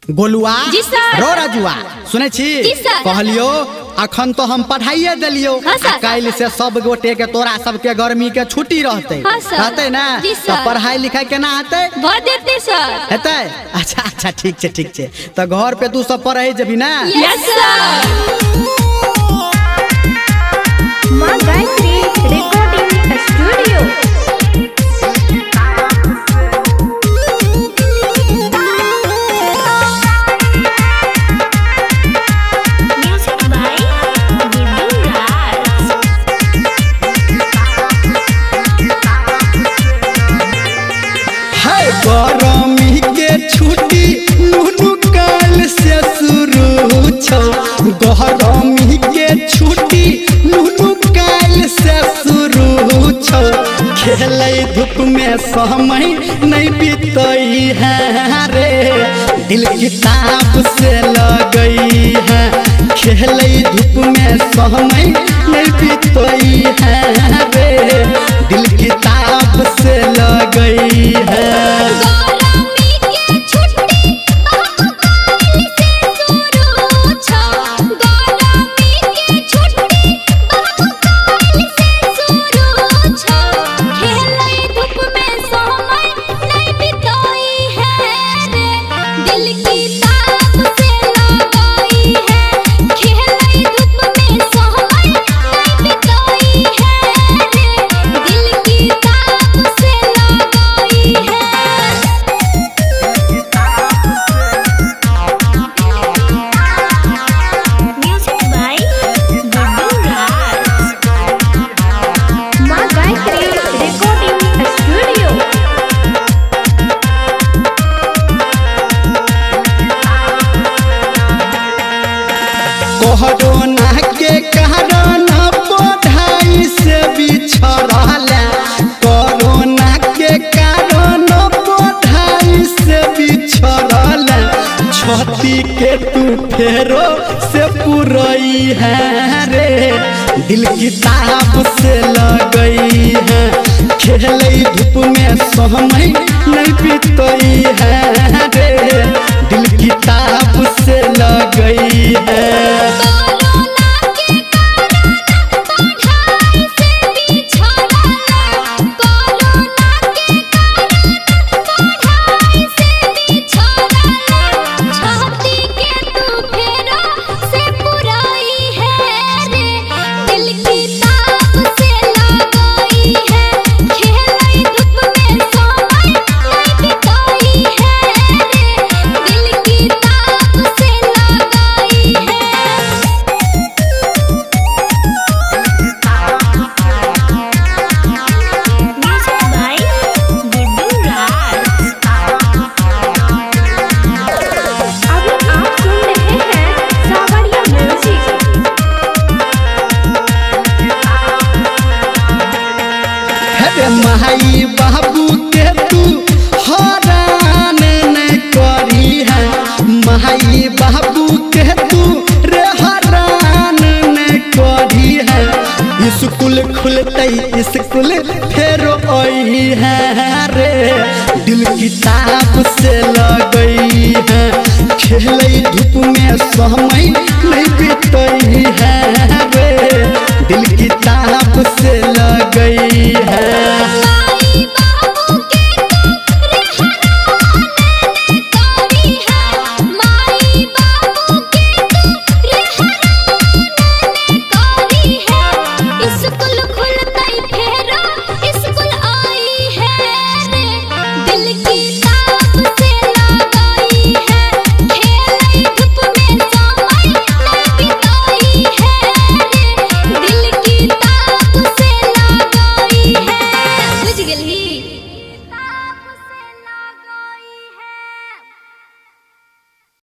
गोलुआ रो राजुआ सुने छी कहलियो अखन तो हम पढ़ाइए दिलियो कल से सब गोटे के तोरा सबके गर्मी के छुट्टी रहते ना तो पढ़ाई लिखाई केना हेते भर देते सर हेते। अच्छा अच्छा ठीक छे तो घर पे तू सब पढ़े जबी ना। यस सर। मां गायत्री रिकॉर्डिंग स्टूडियो। गरमी के छुट्टी नुनु काल से शुरू छौ। गरमी के छुट्टी नुनु काल से शुरू छौ। खेलै धूप में समय नहीं बीतई है रे दिल किताब से लगई है। खेलै धूप में समय नहीं बीतई है रे दिल किताब से लगई है। कोरोना के कारण पढ़ाई से बिछड़ला। कोरोना के कारण पढ़ाई से बिछड़ला। छठी के तू फेरो से पुरई है रे दिल किताब से लगई है। खेलै धूप में समय नहीं बीतई है रे दिल किताब से लगई है। माई बाबू के तू हरान नहीं करी है। माई बाबू के तू रे हरान नहीं करी है। स्कूल खुलते स्कूल फेर आई है रे दिल किताब से लगई है। खेलै धूप में समय